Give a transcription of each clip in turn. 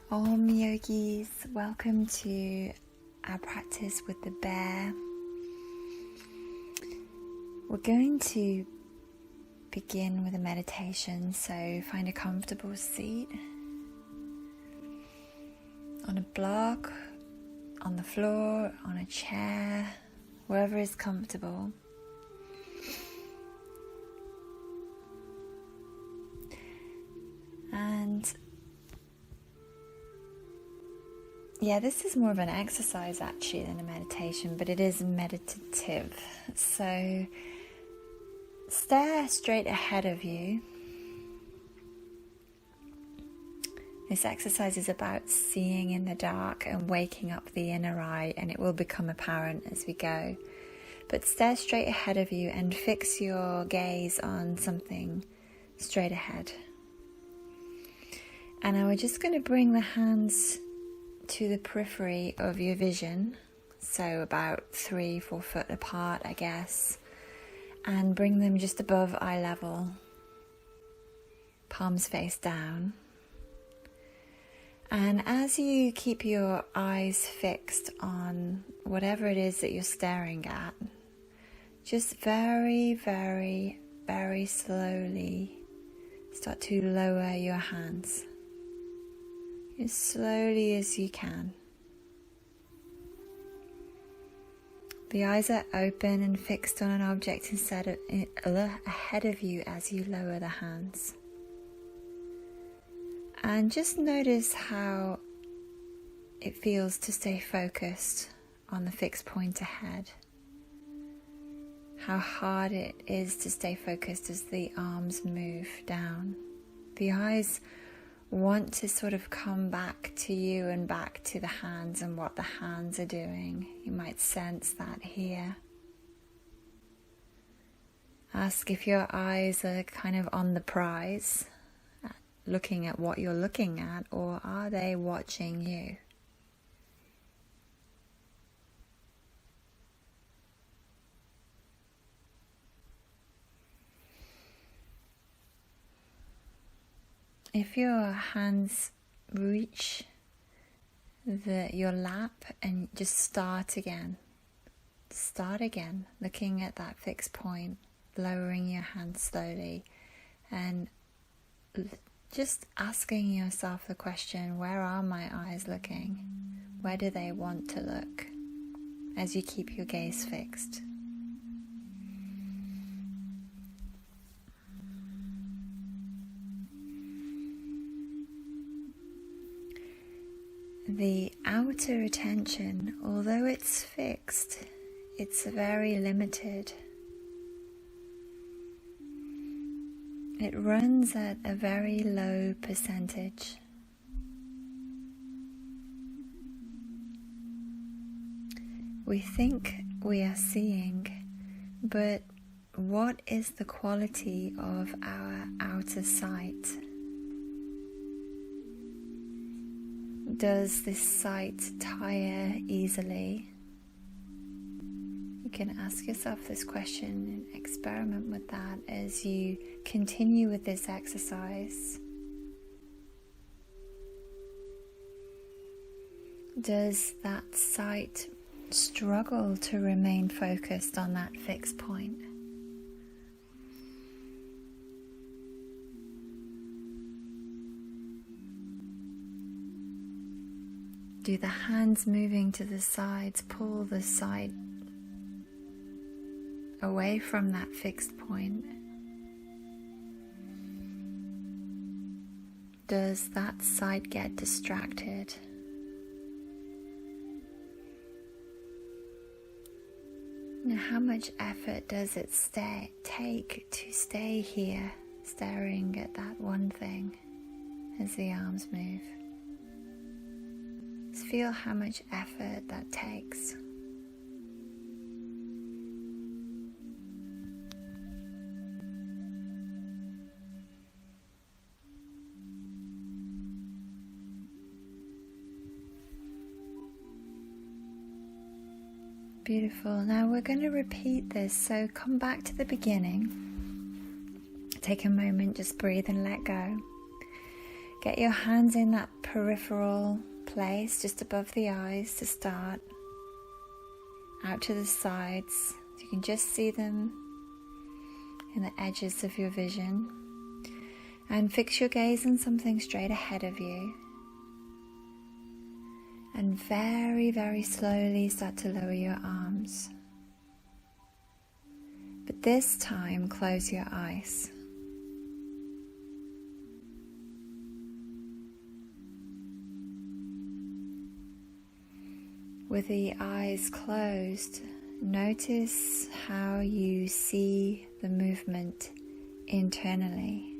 Om yogis, welcome to our practice with the bear. We're going to begin with a meditation, so find a comfortable seat on a block, on the floor, on a chair, wherever is comfortable. And this is more of an exercise actually than a meditation, but it is meditative. So stare straight ahead of you. This exercise is about seeing in the dark and waking up the inner eye, and it will become apparent as we go. But stare straight ahead of you and fix your gaze on something straight ahead. And now we're just going to bring the hands to the periphery of your vision, so about 3-4 foot apart, I guess, and bring them just above eye level, palms face down. And as you keep your eyes fixed on whatever it is that you're staring at, just very, very, very slowly start to lower your hands. As slowly as you can. The eyes are open and fixed on an object ahead of you as you lower the hands. And just notice how it feels to stay focused on the fixed point ahead. How hard it is to stay focused as the arms move down. The eyes want to sort of come back to you and back to the hands and what the hands are doing. You might sense that here. Ask if your eyes are kind of on the prize, looking at what you're looking at, or are they watching you? If your hands reach your lap and just start again, looking at that fixed point, lowering your hands slowly, and just asking yourself the question, where are my eyes looking? Where do they want to look? As you keep your gaze fixed. The outer attention, although it's fixed, it's very limited. It runs at a very low percentage. We think we are seeing, but what is the quality of our outer sight? Does this sight tire easily? You can ask yourself this question and experiment with that as you continue with this exercise. Does that sight struggle to remain focused on that fixed point? Do the hands moving to the sides pull the sight away from that fixed point? Does that sight get distracted? Now, how much effort does it take to stay here, staring at that one thing as the arms move? Just feel how much effort that takes. Beautiful. Now we're going to repeat this. So come back to the beginning. Take a moment, just breathe and let go. Get your hands in that peripheral place just above the eyes to start, out to the sides. You can just see them in the edges of your vision, and fix your gaze on something straight ahead of you, and very, very slowly start to lower your arms. But this time, close your eyes. With the eyes closed, notice how you see the movement internally.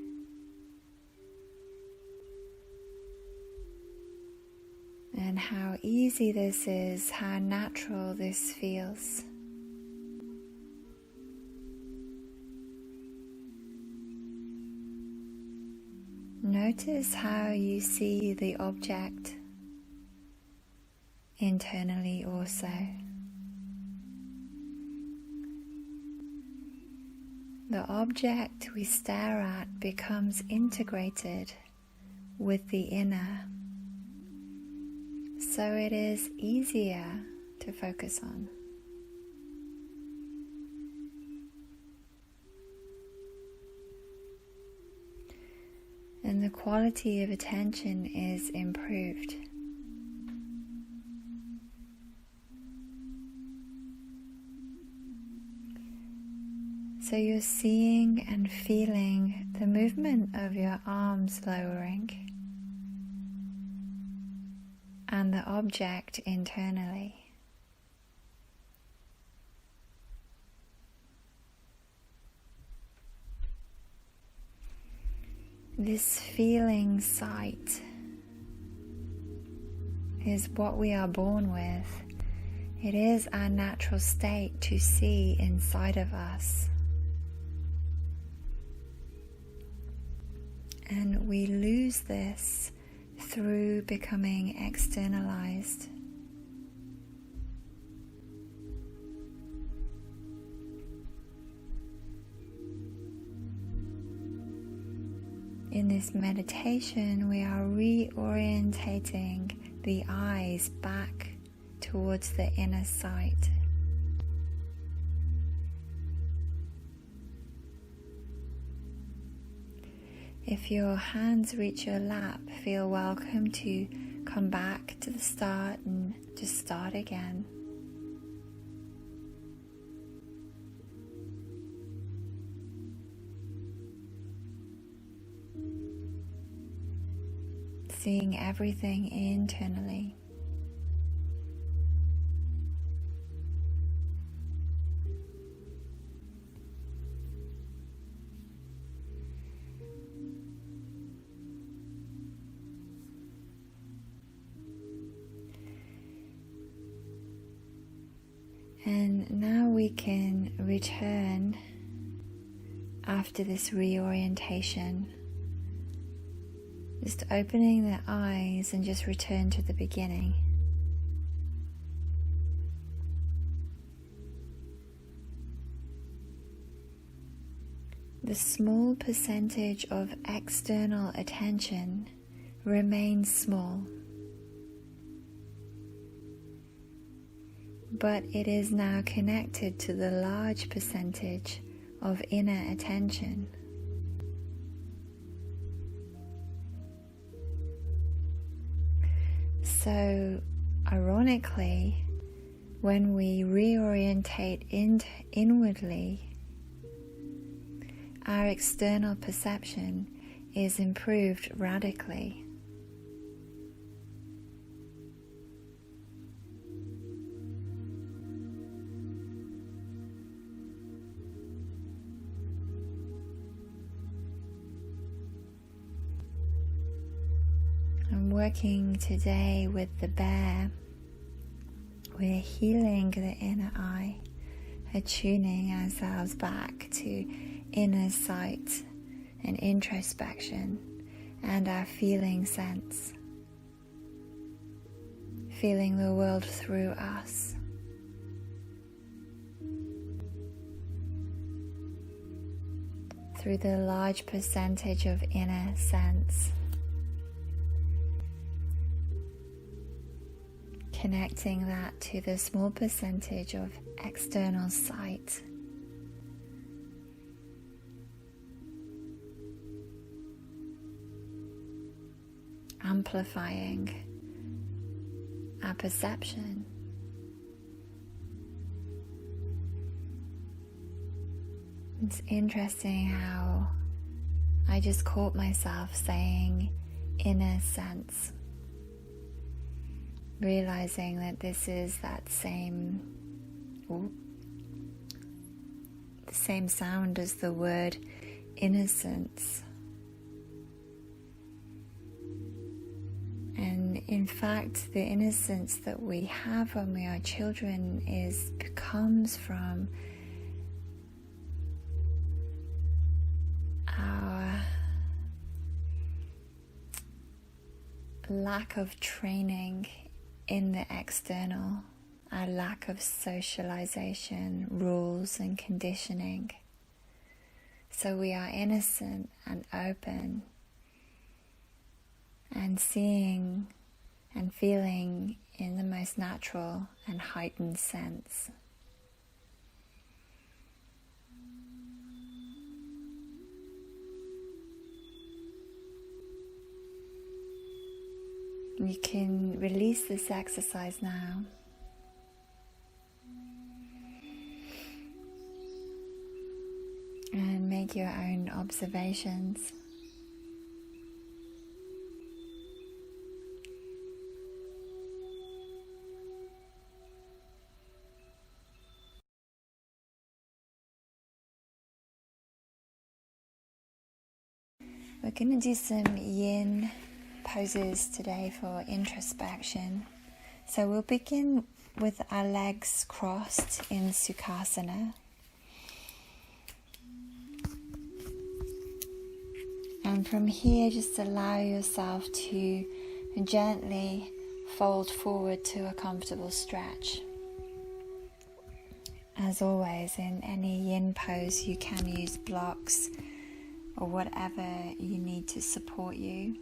And how easy this is, how natural this feels. Notice how you see the object internally also. The object we stare at becomes integrated with the inner, so it is easier to focus on. And the quality of attention is improved. So you're seeing and feeling the movement of your arms lowering and the object internally. This feeling sight is what we are born with. It is our natural state to see inside of us. And we lose this through becoming externalized. In this meditation, we are reorientating the eyes back towards the inner sight. If your hands reach your lap, feel welcome to come back to the start and just start again. Seeing everything internally. And now we can return after this reorientation, just opening the eyes and just return to the beginning. The small percentage of external attention remains small, but it is now connected to the large percentage of inner attention. So, ironically, when we reorientate inwardly, our external perception is improved radically. I'm working today with the bear. We're healing the inner eye, attuning ourselves back to inner sight and introspection and our feeling sense, feeling the world through us. Through the large percentage of inner sense. connecting that to the small percentage of external sight. Amplifying our perception. It's interesting how I just caught myself saying inner sense, realizing that this is that same the same sound as the word innocence. And in fact, the innocence that we have when we are children comes from our lack of training in the external, our lack of socialization, rules and conditioning. So we are innocent and open and seeing and feeling in the most natural and heightened sense. You can release this exercise now. And make your own observations. We're going to do some yin poses today for introspection. So we'll begin with our legs crossed in Sukhasana. And from here, just allow yourself to gently fold forward to a comfortable stretch. As always, in any yin pose, you can use blocks or whatever you need to support you.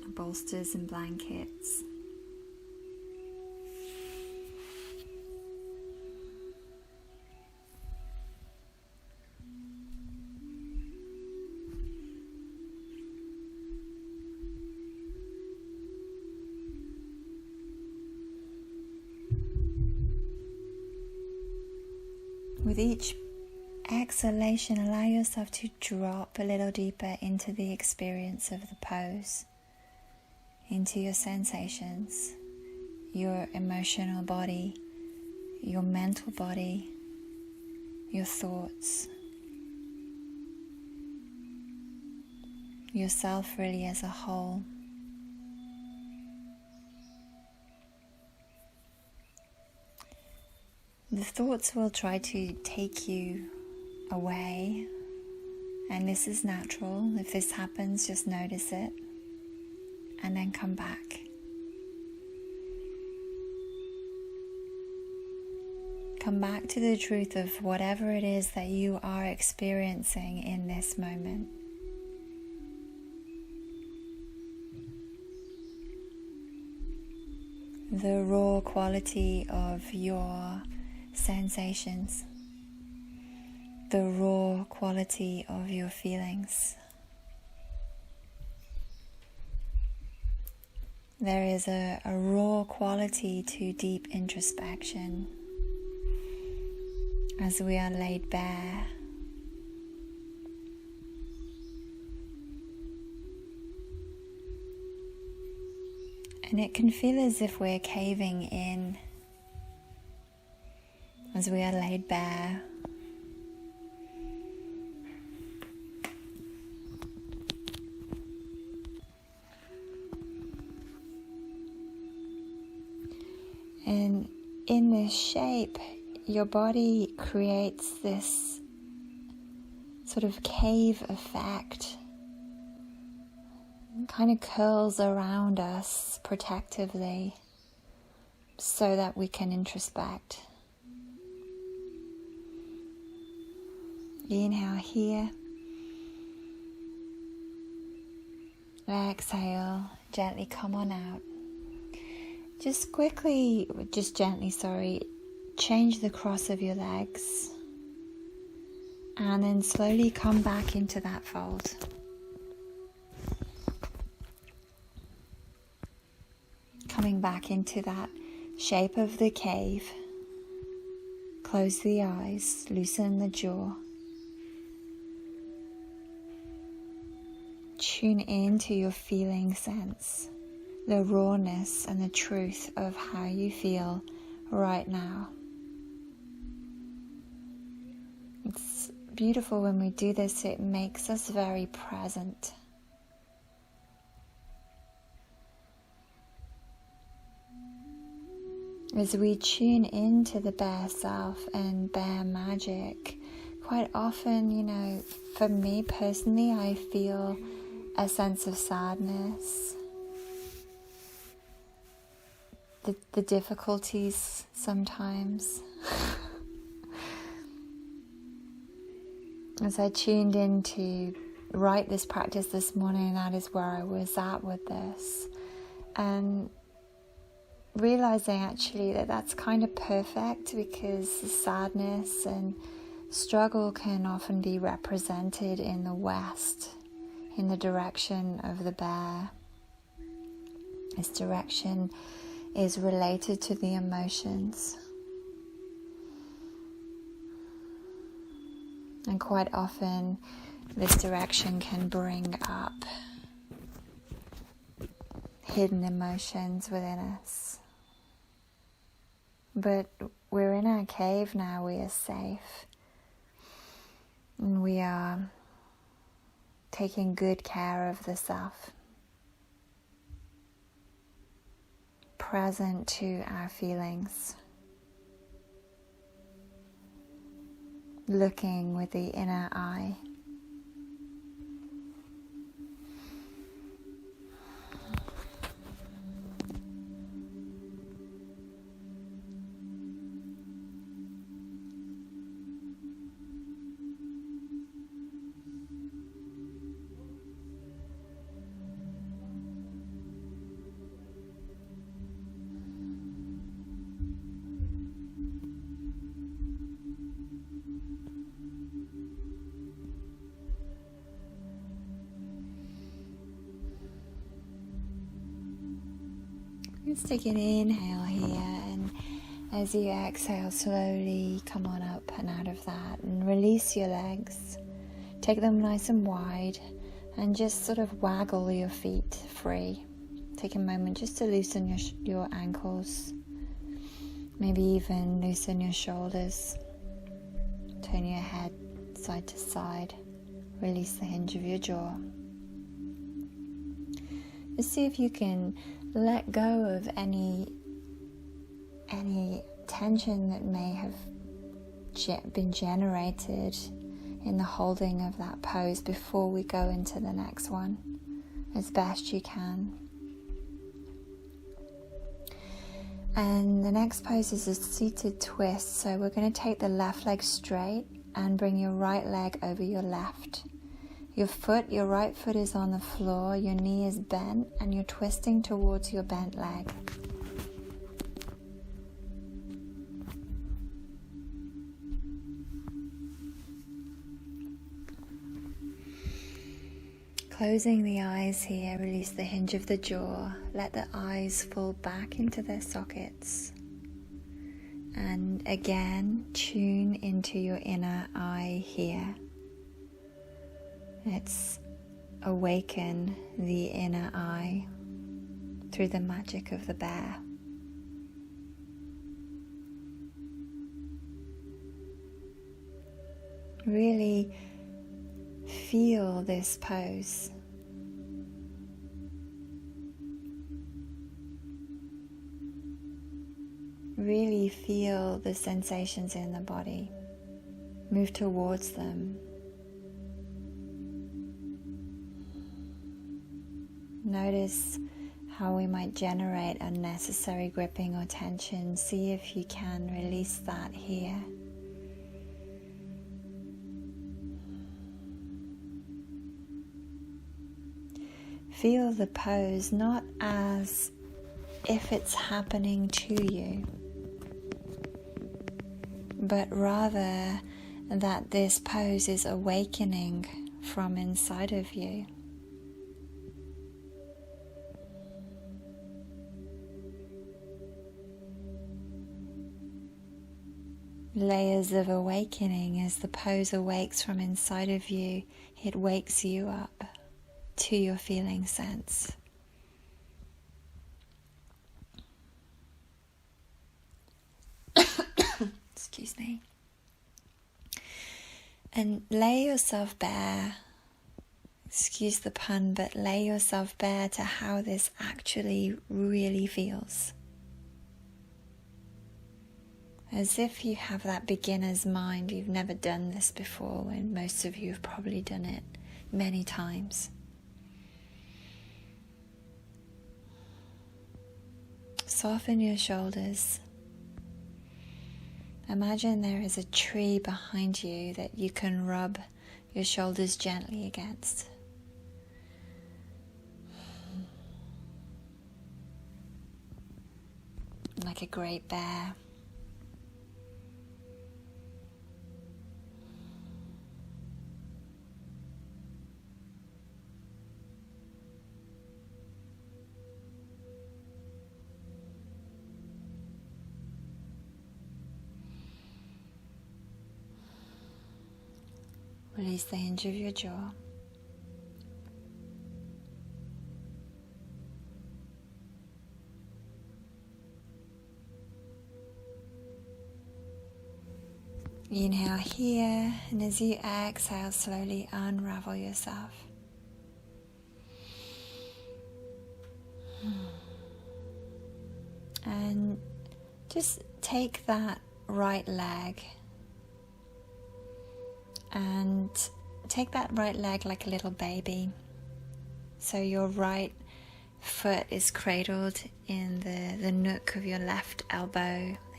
Bolsters and blankets. With each exhalation, allow yourself to drop a little deeper into the experience of the pose, into your sensations, your emotional body, your mental body, your thoughts, yourself really as a whole. The thoughts will try to take you away, and this is natural. If this happens, just notice it and then come back. Come back to the truth of whatever it is that you are experiencing in this moment. The raw quality of your sensations, the raw quality of your feelings. There is a raw quality to deep introspection as we are laid bare. And it can feel as if we're caving in as we are laid bare. And in this shape, your body creates this sort of cave effect. It kind of curls around us protectively so that we can introspect. Inhale here. Exhale, gently come on out. Just gently, change the cross of your legs. And then slowly come back into that fold. Coming back into that shape of the cave. Close the eyes, loosen the jaw. Tune into your feeling sense, the rawness and the truth of how you feel right now. It's beautiful when we do this, it makes us very present. As we tune into the bare self and bare magic, quite often, for me personally, I feel a sense of sadness, the difficulties sometimes. As I tuned in to write this practice this morning, that is where I was at with this. And realizing actually that that's kind of perfect, because the sadness and struggle can often be represented in the West, in the direction of the bear. This direction is related to the emotions. And quite often this direction can bring up hidden emotions within us. But we're in our cave now, we are safe. And we are taking good care of the self. Present to our feelings. Looking with the inner eye. Let's take an inhale here, and as you exhale, slowly come on up and out of that and release your legs. Take them nice and wide and just sort of waggle your feet free. Take a moment just to loosen your ankles, maybe even loosen your shoulders. Turn your head side to side, release the hinge of your jaw. Just see if you can let go of any tension that may have been generated in the holding of that pose before we go into the next one, as best you can. And the next pose is a seated twist, so we're going to take the left leg straight and bring your right leg over your left. Your right foot is on the floor, your knee is bent, and you're twisting towards your bent leg. Closing the eyes here, release the hinge of the jaw. Let the eyes fall back into their sockets. And again, tune into your inner eye here. Let's awaken the inner eye through the magic of the bear. Really feel this pose. Really feel the sensations in the body. Move towards them. Notice how we might generate unnecessary gripping or tension. See if you can release that here. feel the pose not as if it's happening to you, but rather that this pose is awakening from inside of you. Layers of awakening. As the pose awakes from inside of you, it wakes you up to your feeling sense. Excuse me. And lay yourself bare, excuse the pun, but lay yourself bare to how this actually really feels. As if you have that beginner's mind, you've never done this before, when most of you have probably done it many times. Soften your shoulders. Imagine there is a tree behind you that you can rub your shoulders gently against. Like a great bear. Release the hinge of your jaw. Inhale here, and as you exhale, slowly unravel yourself. And just take that right leg and take that right leg like a little baby. So your right foot is cradled in the nook of your left elbow,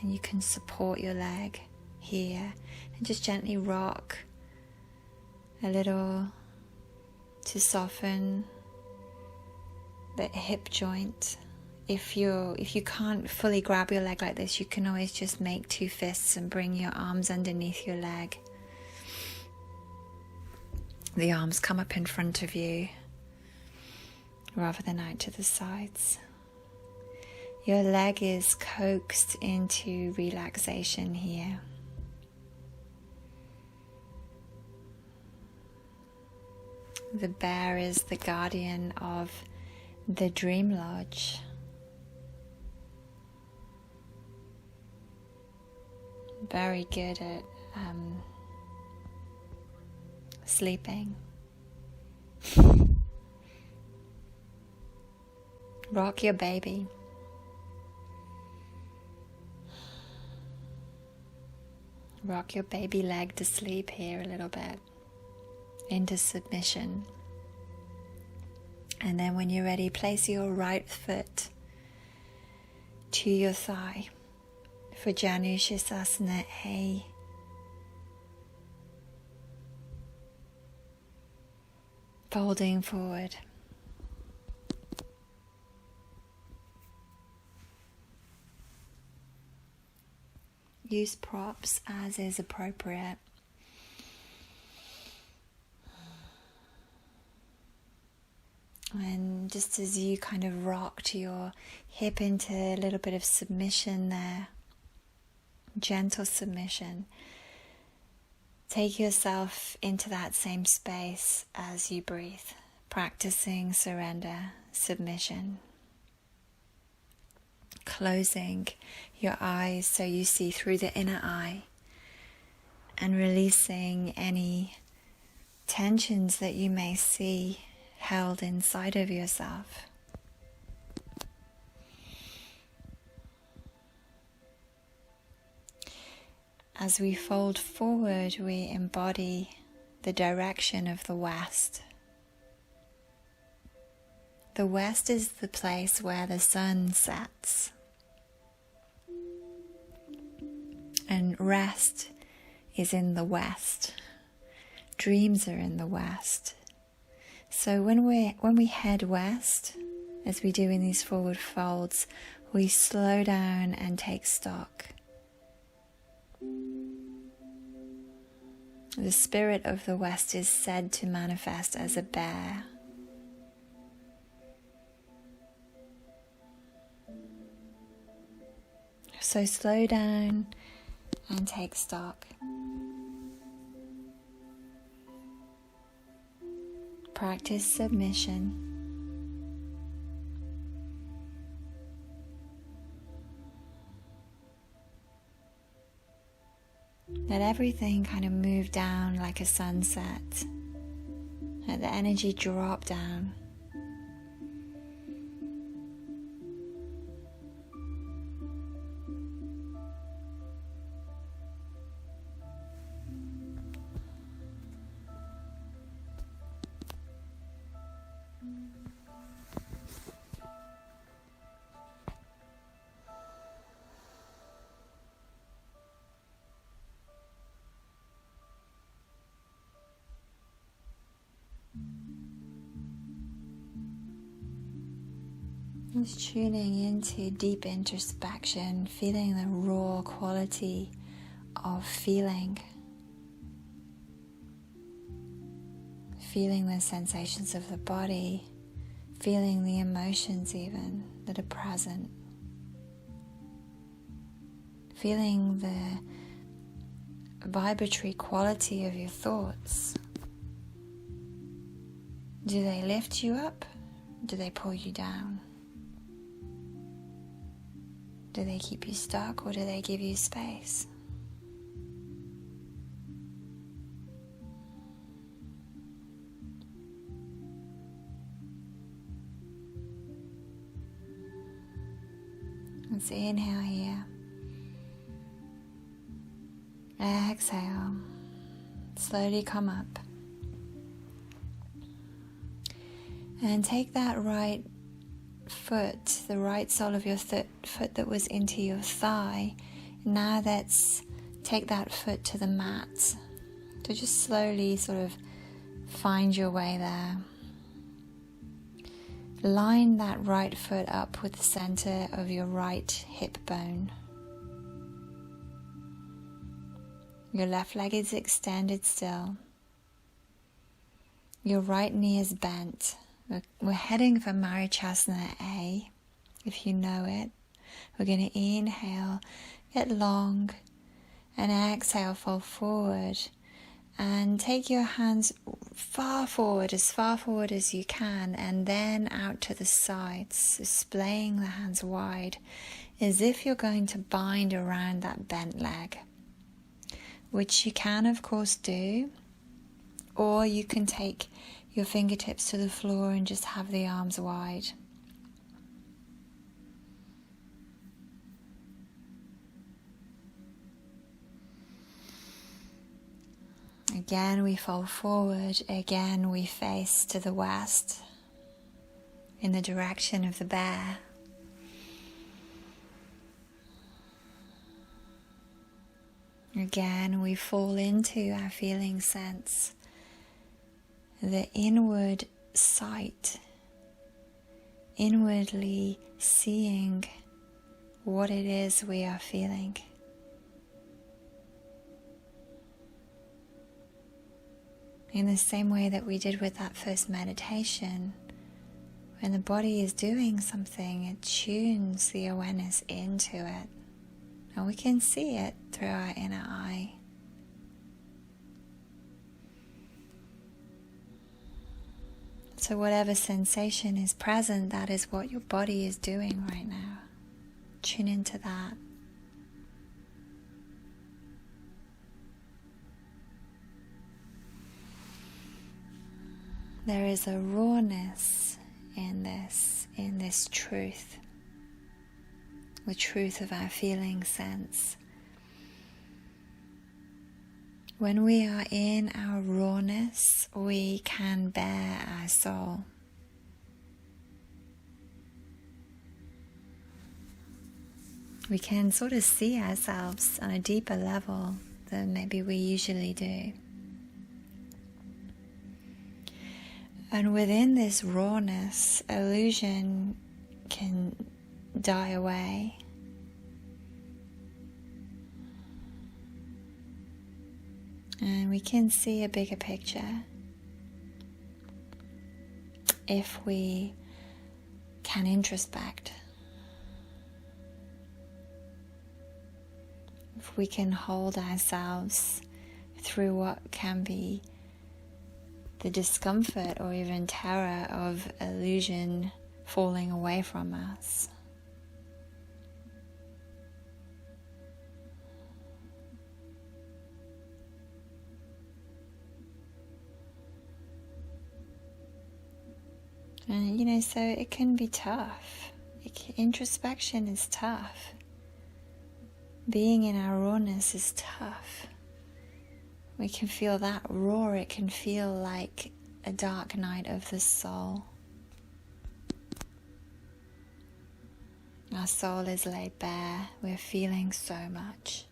and you can support your leg here and just gently rock a little to soften the hip joint. If you can't fully grab your leg like this, you can always just make two fists and bring your arms underneath your leg. The arms come up in front of you rather than out to the sides. Your leg is coaxed into relaxation here. The bear is the guardian of the dream lodge. Very good at sleeping. Rock your baby. Rock your baby leg to sleep here a little bit, into submission. And then when you're ready, place your right foot to your thigh for Janu Sirsasana A. Folding forward. Use props as is appropriate. And just as you kind of rocked your hip into a little bit of submission there, gentle submission, take yourself into that same space as you breathe, practicing surrender, submission. Closing your eyes so you see through the inner eye, and releasing any tensions that you may see held inside of yourself. As we fold forward, we embody the direction of the west. The west is the place where the sun sets. And rest is in the west. Dreams are in the west. So when we head west, as we do in these forward folds, we slow down and take stock. The spirit of the West is said to manifest as a bear. So slow down and take stock. Practice submission. Let everything kind of move down like a sunset. Let the energy drop down. Just tuning into deep introspection, feeling the raw quality of feeling. Feeling the sensations of the body, feeling the emotions even that are present. Feeling the vibratory quality of your thoughts. Do they lift you up? Do they pull you down? Do they keep you stuck or do they give you space? Let's inhale here. Exhale. Slowly come up. And take that right foot, the right sole of your foot that was into your thigh. Now take that foot to the mat. So just slowly sort of find your way there. Line that right foot up with the center of your right hip bone. Your left leg is extended still. Your right knee is bent. We're heading for Marichasana A, if you know it. We're going to inhale, get long, and exhale, fall forward. And take your hands far forward as you can, and then out to the sides, displaying the hands wide, as if you're going to bind around that bent leg, which you can, of course, do, or you can take your fingertips to the floor and just have the arms wide. Again, we fall forward. Again, we face to the west in the direction of the bear. Again, we fall into our feeling sense. The inward sight, inwardly seeing what it is we are feeling. In the same way that we did with that first meditation, when the body is doing something, it tunes the awareness into it, and we can see it through our inner eye. So whatever sensation is present, that is what your body is doing right now. Tune into that. There is a rawness in this truth, the truth of our feeling sense. When we are in our rawness, we can bear our soul. We can sort of see ourselves on a deeper level than maybe we usually do. And within this rawness, illusion can die away. And we can see a bigger picture if we can introspect. If we can hold ourselves through what can be the discomfort or even terror of illusion falling away from us. And so it can be tough. Introspection is tough. Being in our rawness is tough. We can feel that raw. It can feel like a dark night of the soul. Our soul is laid bare. We're feeling so much.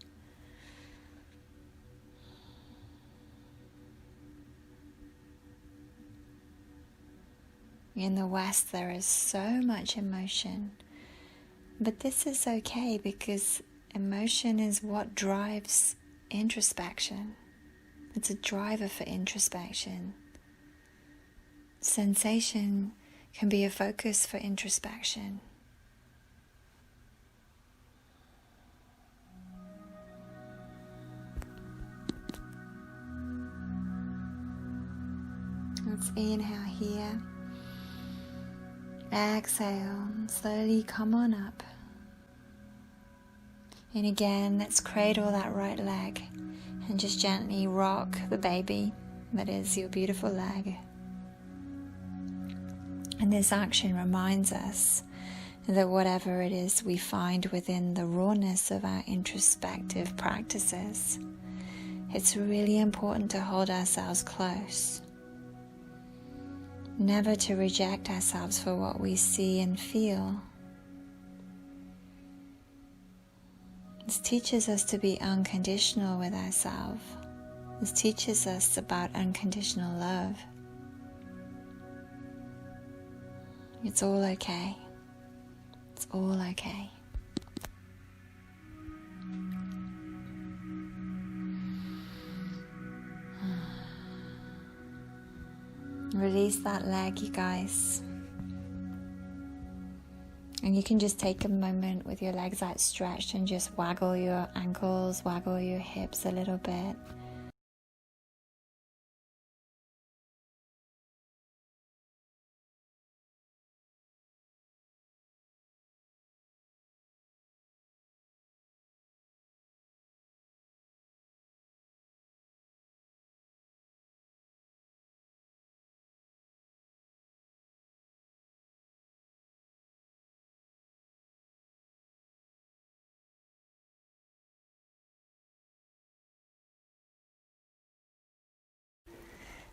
In the West, there is so much emotion. But this is okay because emotion is what drives introspection. It's a driver for introspection. Sensation can be a focus for introspection. Let's inhale here. Exhale, slowly come on up. And again, let's cradle that right leg and just gently rock the baby that is your beautiful leg. And this action reminds us that whatever it is we find within the rawness of our introspective practices, it's really important to hold ourselves close. Never to reject ourselves for what we see and feel. This teaches us to be unconditional with ourselves. This teaches us about unconditional love. It's all okay. It's all okay. Release that leg, you guys. And you can just take a moment with your legs outstretched and just waggle your ankles, waggle your hips a little bit.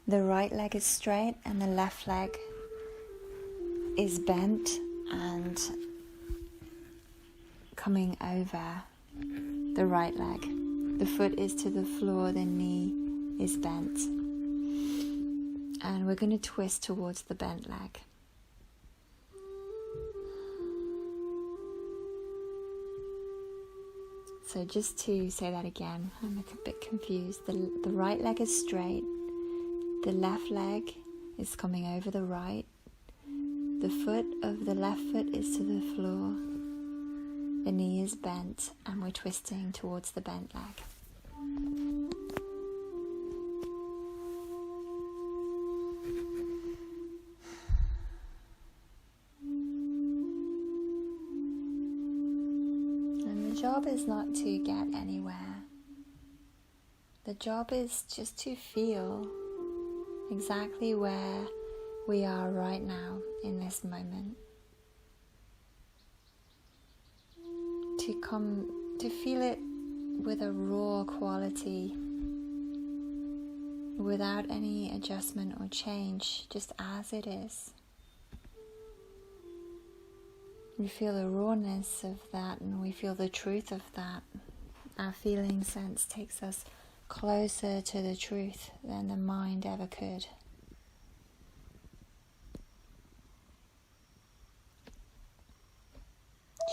The right leg is straight and the left leg is bent and coming over the right leg. The foot is to the floor, the knee is bent. And we're going to twist towards the bent leg. So just to say that again, I'm a bit confused. The right leg is straight. The left leg is coming over the right. The foot of the left foot is to the floor. The knee is bent and we're twisting towards the bent leg. And the job is not to get anywhere. The job is just to feel exactly where we are right now in this moment. To feel it with a raw quality, without any adjustment or change, just as it is. We feel the rawness of that and we feel the truth of that. Our feeling sense takes us closer to the truth than the mind ever could.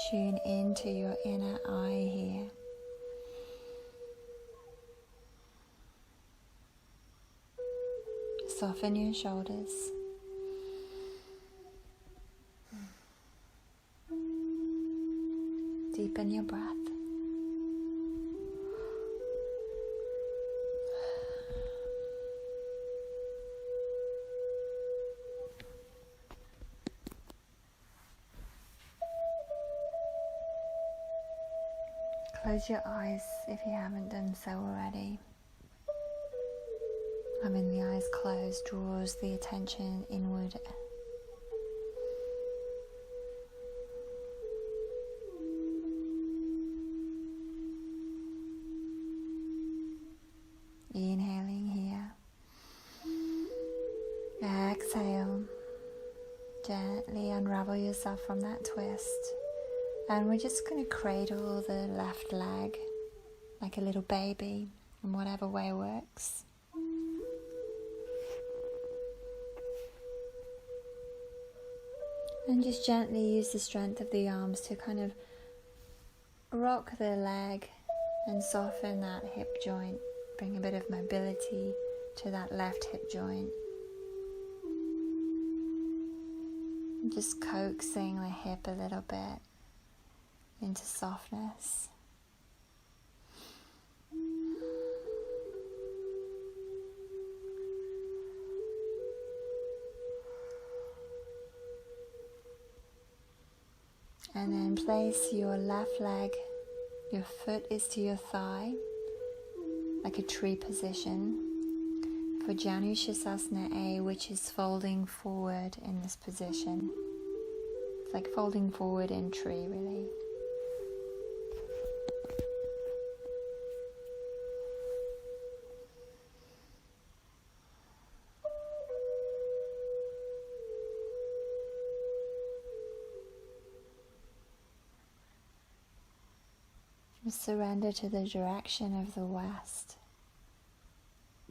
Tune into your inner eye here. Soften your shoulders. Deepen your breath. Close your eyes if you haven't done so already. Having the eyes closed draws the attention inward. Inhaling here. Exhale. Gently unravel yourself from that twist. And we're just going to cradle the left leg like a little baby in whatever way works. And just gently use the strength of the arms to kind of rock the leg and soften that hip joint. Bring a bit of mobility to that left hip joint. And just coaxing the hip a little bit into softness. And then place your left leg, your foot is to your thigh, like a tree position for Janu Shirshasana A, which is folding forward in this position. It's like folding forward in tree, really. Surrender to the direction of the west.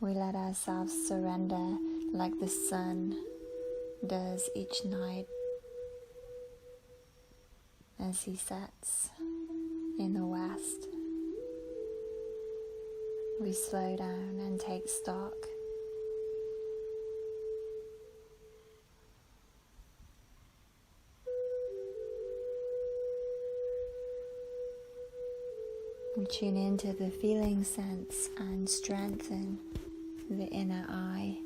We let ourselves surrender like the sun does each night as he sets in the west. We slow down and take stock. We tune into the feeling sense and strengthen the inner eye.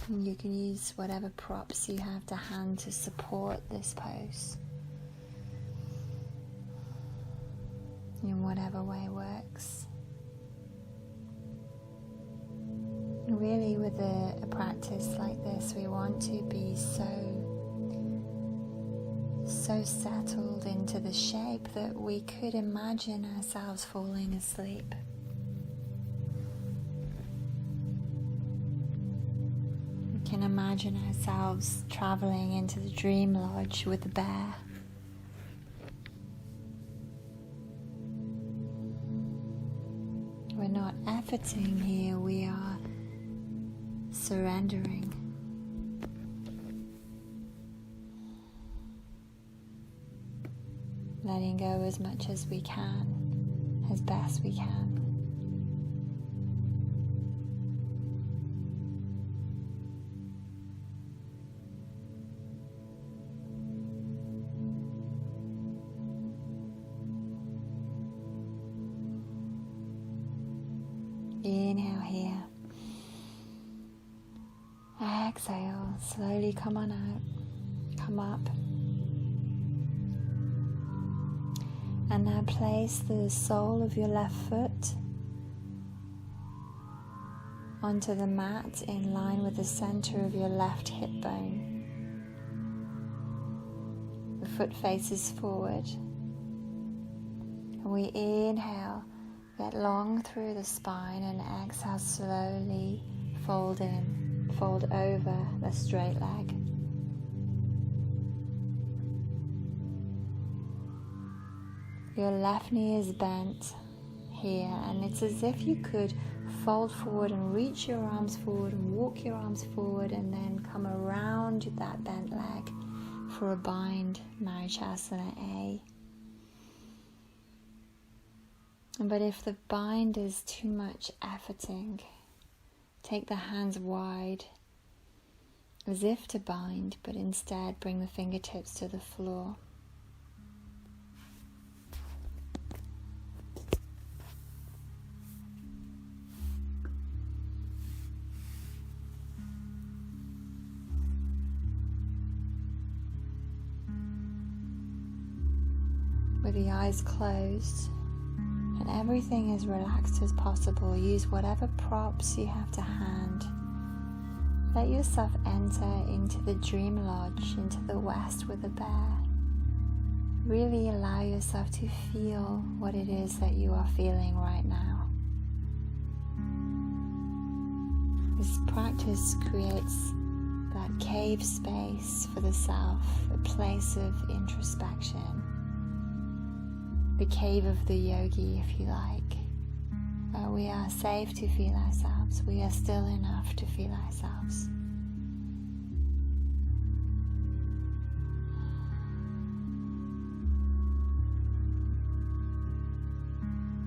And you can use whatever props you have to hand to support this pose in whatever way works. Really, with a practice like this, we want to be so settled into the shape that we could imagine ourselves falling asleep. We can imagine ourselves traveling into the dream lodge with the bear. We're not efforting here, we are surrendering. Letting go as much as we can, as best we can. Inhale here. Exhale, slowly come on out, come up. And now place the sole of your left foot onto the mat in line with the center of your left hip bone. The foot faces forward. And we inhale, get long through the spine, and exhale, slowly fold in, fold over the straight leg. Your left knee is bent here, and it's as if you could fold forward and reach your arms forward and walk your arms forward and then come around that bent leg for a bind, Marichyasana A. But if the bind is too much efforting, take the hands wide as if to bind, but instead bring the fingertips to the floor. With the eyes closed and everything as relaxed as possible, use whatever props you have to hand. Let yourself enter into the dream lodge, into the west with the bear. Really allow yourself to feel what it is that you are feeling right now. This practice creates that cave space for the self, a place of introspection. The cave of the yogi, if you like, where we are safe to feel ourselves, we are still enough to feel ourselves.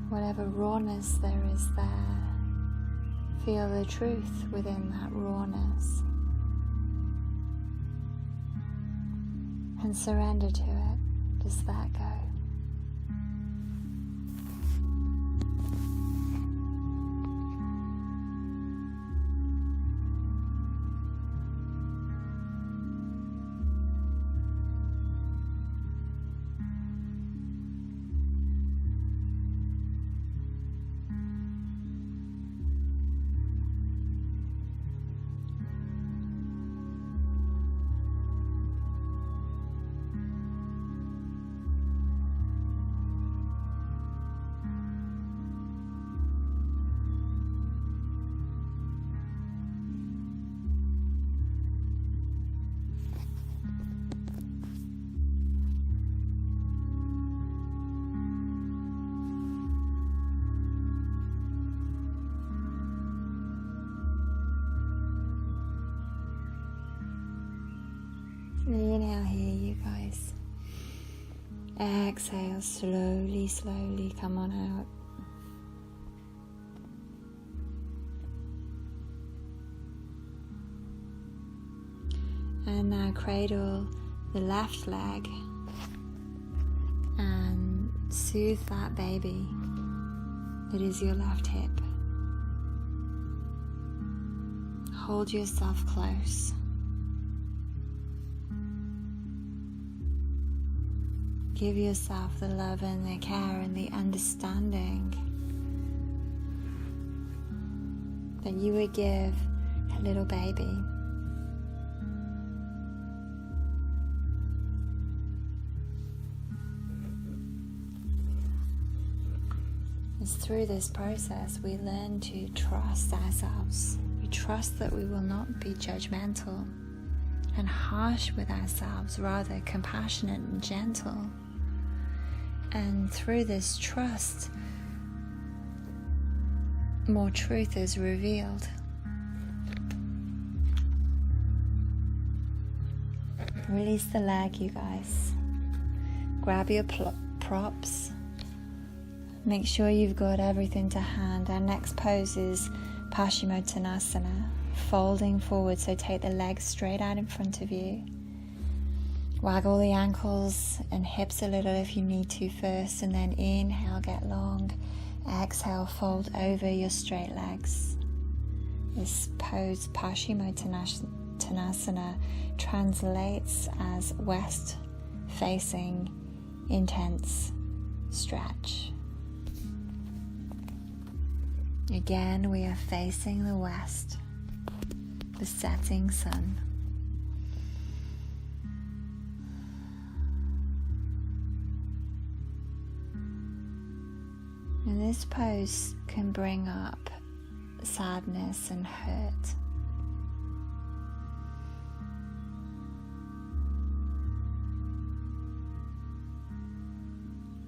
Whatever rawness there is there, feel the truth within that rawness and surrender to it. Just let go. Inhale here, you guys. Exhale, slowly, slowly come on out. And now cradle the left leg and soothe that baby that is your left hip. Hold yourself close. Give yourself the love and the care and the understanding that you would give a little baby. It's through this process we learn to trust ourselves. We trust that we will not be judgmental and harsh with ourselves, rather compassionate and gentle. And through this trust, more truth is revealed. Release the leg, you guys. Grab your props. Make sure you've got everything to hand. Our next pose is Paschimottanasana, folding forward, so take the legs straight out in front of you. Waggle the ankles and hips a little if you need to first, and then inhale, get long. Exhale, fold over your straight legs. This pose, Paschimottanasana, translates as west facing intense stretch. Again, we are facing the west, the setting sun. And this pose can bring up sadness and hurt.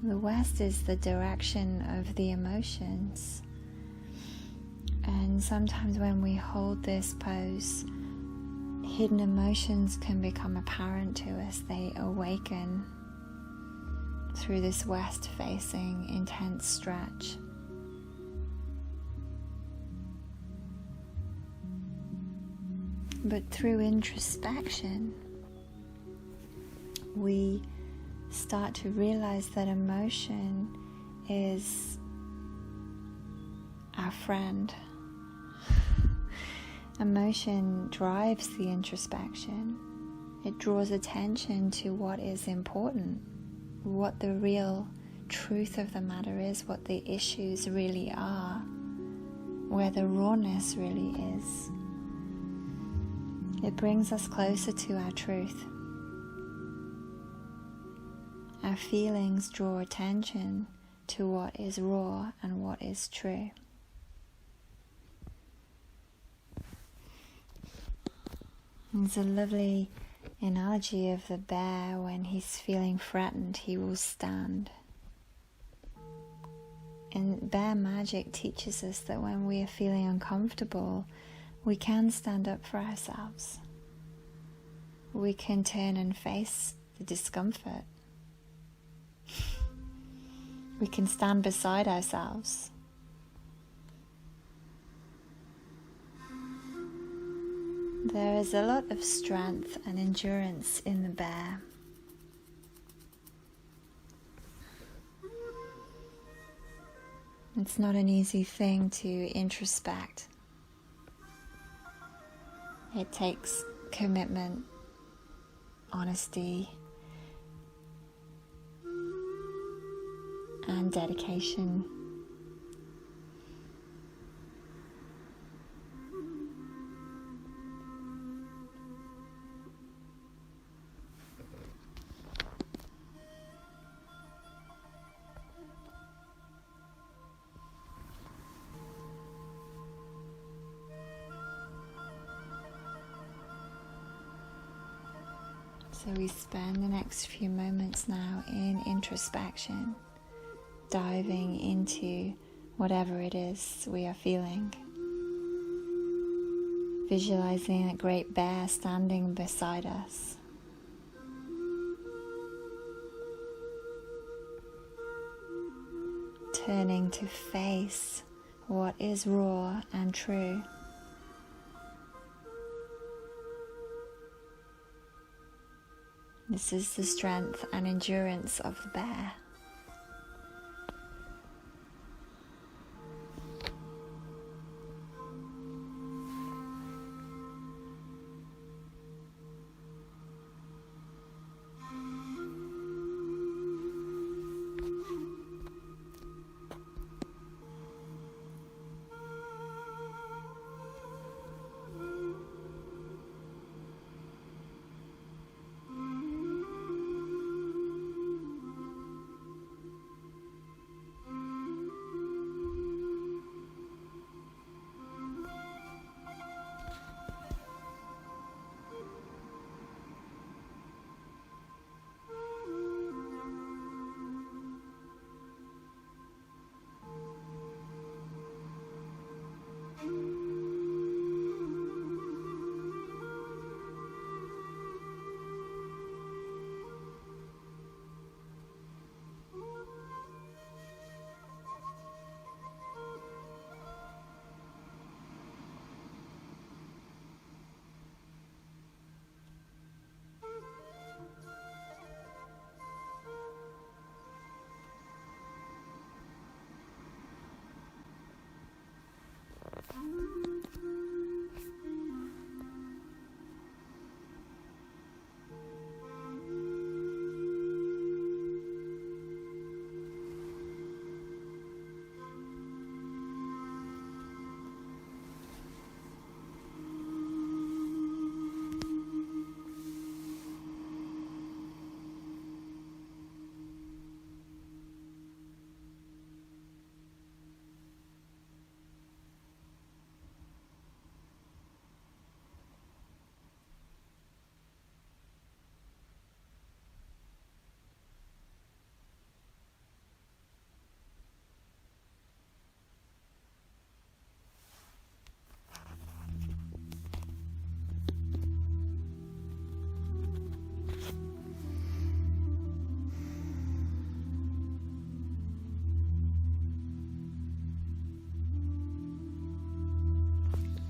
The west is the direction of the emotions. And sometimes when we hold this pose, hidden emotions can become apparent to us. They awaken through this west-facing intense stretch. But through introspection, we start to realize that emotion is our friend. Emotion drives the introspection. It draws attention to what is important, what the real truth of the matter is, what the issues really are, where the rawness really is. It brings us closer to our truth. Our feelings draw attention to what is raw and what is true. There's a lovely analogy of the bear. When he's feeling threatened, he will stand. And bear magic teaches us that when we are feeling uncomfortable, we can stand up for ourselves. We can turn and face the discomfort. We can stand beside ourselves. There is a lot of strength and endurance in the bear. It's not an easy thing to introspect. It takes commitment, honesty, and dedication. So we spend the next few moments now in introspection, diving into whatever it is we are feeling. Visualizing a great bear standing beside us. Turning to face what is raw and true. This is the strength and endurance of the bear.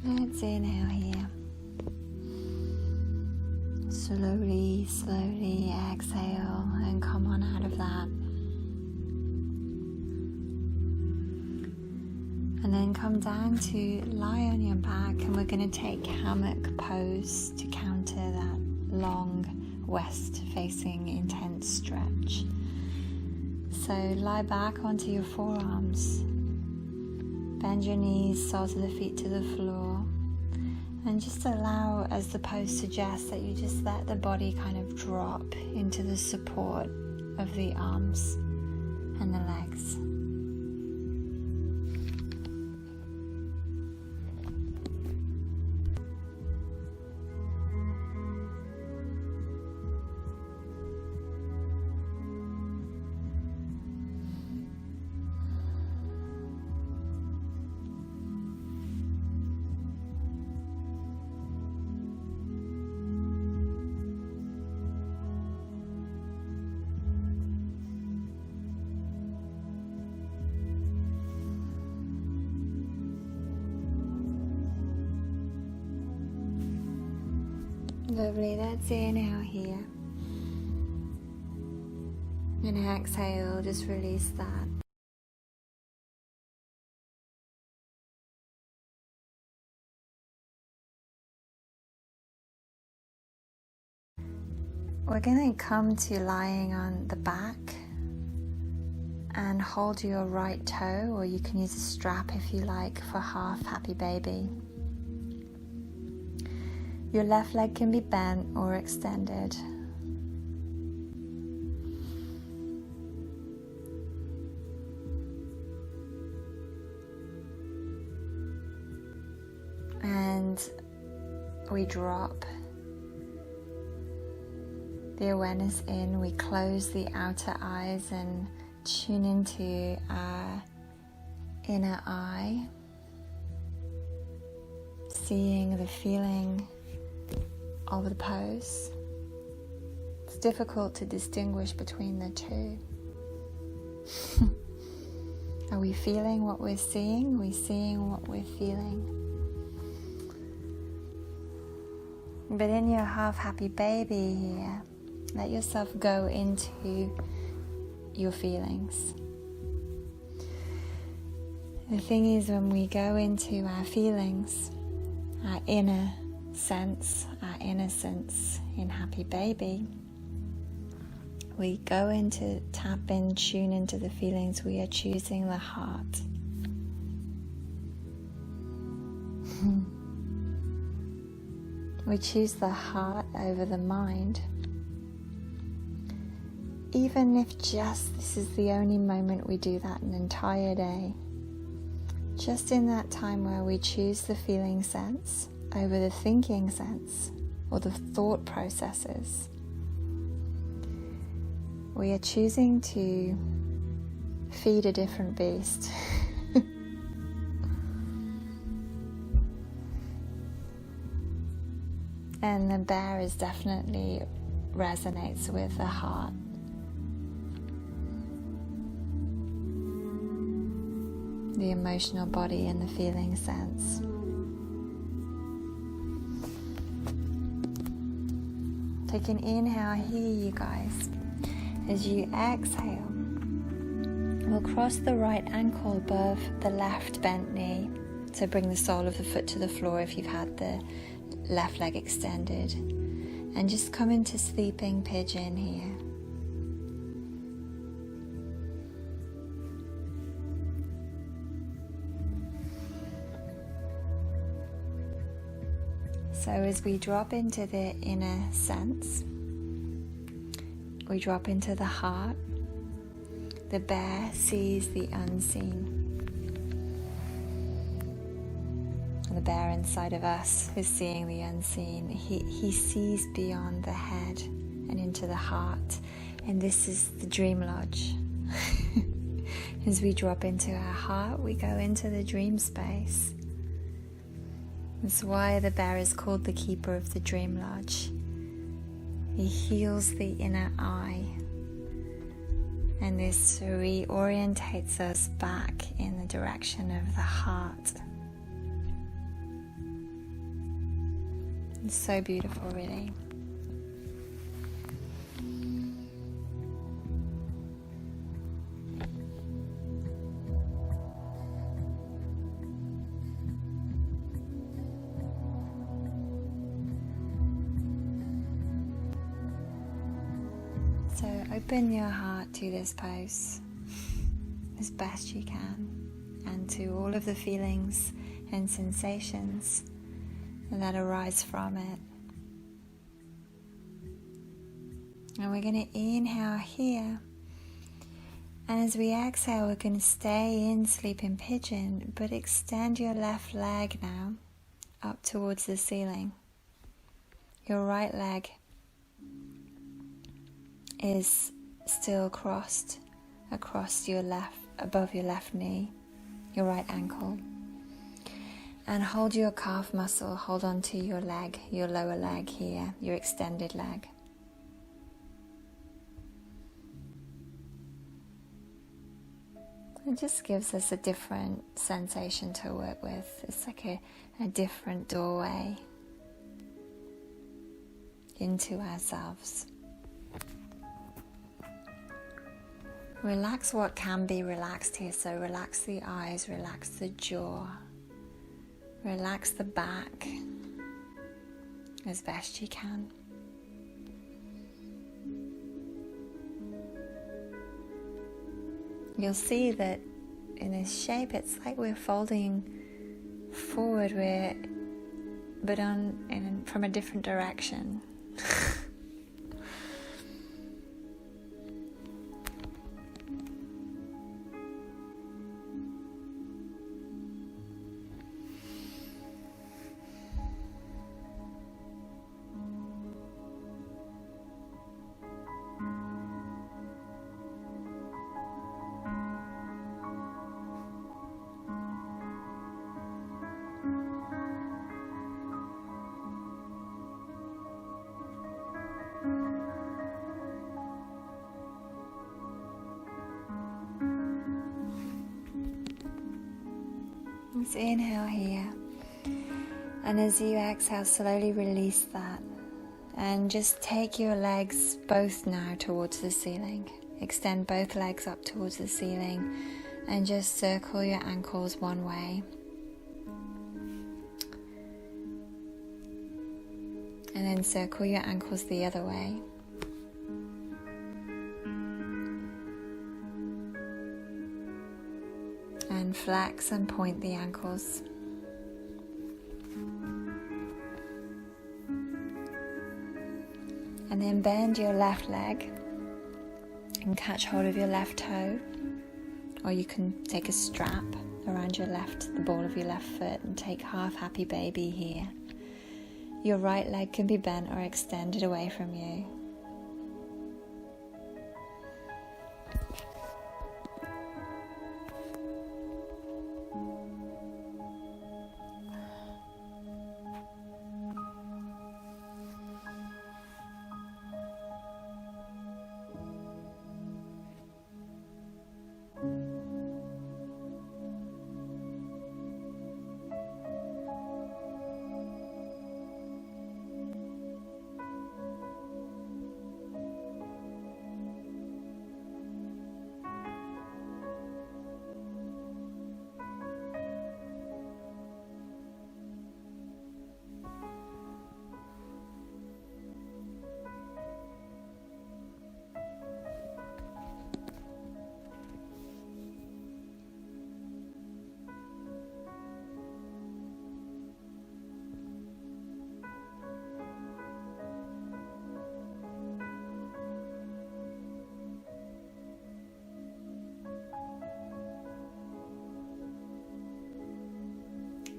Let's inhale here. Slowly, slowly exhale and come on out of that. And then come down to lie on your back, and we're going to take hammock pose to counter that long west facing intense stretch. So lie back onto your forearms, bend your knees, soles of the feet to the floor, and just allow, as the pose suggests, that you just let the body kind of drop into the support of the arms and the legs. Lovely, let's inhale here. And exhale, just release that. We're going to come to lying on the back and hold your right toe, or you can use a strap if you like, for half happy baby. Your left leg can be bent or extended. And we drop the awareness in. We close the outer eyes and tune into our inner eye, seeing the feeling of the pose. It's difficult to distinguish between the two. Are we feeling what we're seeing? Are we seeing what we're feeling? But in your half happy baby here, let yourself go into your feelings. The thing is, when we go into our feelings, our inner sense, our innocence in happy baby, we go into tap in, tune into the feelings. We are choosing the heart. We choose the heart over the mind, even if just this is the only moment we do that an entire day. Just in that time where we choose the feeling sense over the thinking sense or the thought processes, we are choosing to feed a different beast. And the bear is definitely resonates with the heart. The emotional body and the feeling sense. Take an inhale here, you guys. As you exhale, we'll cross the right ankle above the left bent knee. So bring the sole of the foot to the floor if you've had the left leg extended. And just come into sleeping pigeon here. So as we drop into the inner sense, we drop into the heart. The bear sees the unseen. The bear inside of us is seeing the unseen. He sees beyond the head and into the heart. And this is the dream lodge. As we drop into our heart, we go into the dream space. That's why the bear is called the keeper of the dream lodge. He heals the inner eye. And this reorientates us back in the direction of the heart. It's so beautiful, really. So open your heart to this pose as best you can, and to all of the feelings and sensations that arise from it. And we're going to inhale here, and as we exhale we're going to stay in sleeping pigeon, but extend your left leg now up towards the ceiling. Your right leg is still crossed across your left, above your left knee, your right ankle. And hold your calf muscle, hold on to your leg, your lower leg here, your extended leg. It just gives us a different sensation to work with. It's like a different doorway into ourselves. Relax what can be relaxed here. So relax the eyes, relax the jaw, relax the back as best you can. You'll see that in this shape it's like we're folding forward, but from a different direction. Let's inhale here, and as you exhale, slowly release that, and just take your legs both now towards the ceiling. Extend both legs up towards the ceiling, and just circle your ankles one way, and then circle your ankles the other way. And flex and point the ankles. And then bend your left leg and catch hold of your left toe, or you can take a strap around the ball of your left foot, and take half happy baby here. Your right leg can be bent or extended away from you.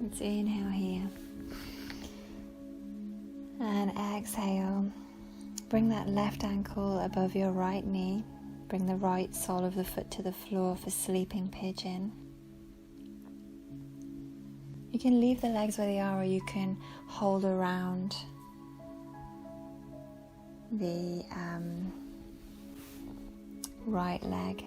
Let's inhale here, and exhale. Bring that left ankle above your right knee. Bring the right sole of the foot to the floor for sleeping pigeon. You can leave the legs where they are, or you can hold around the right leg.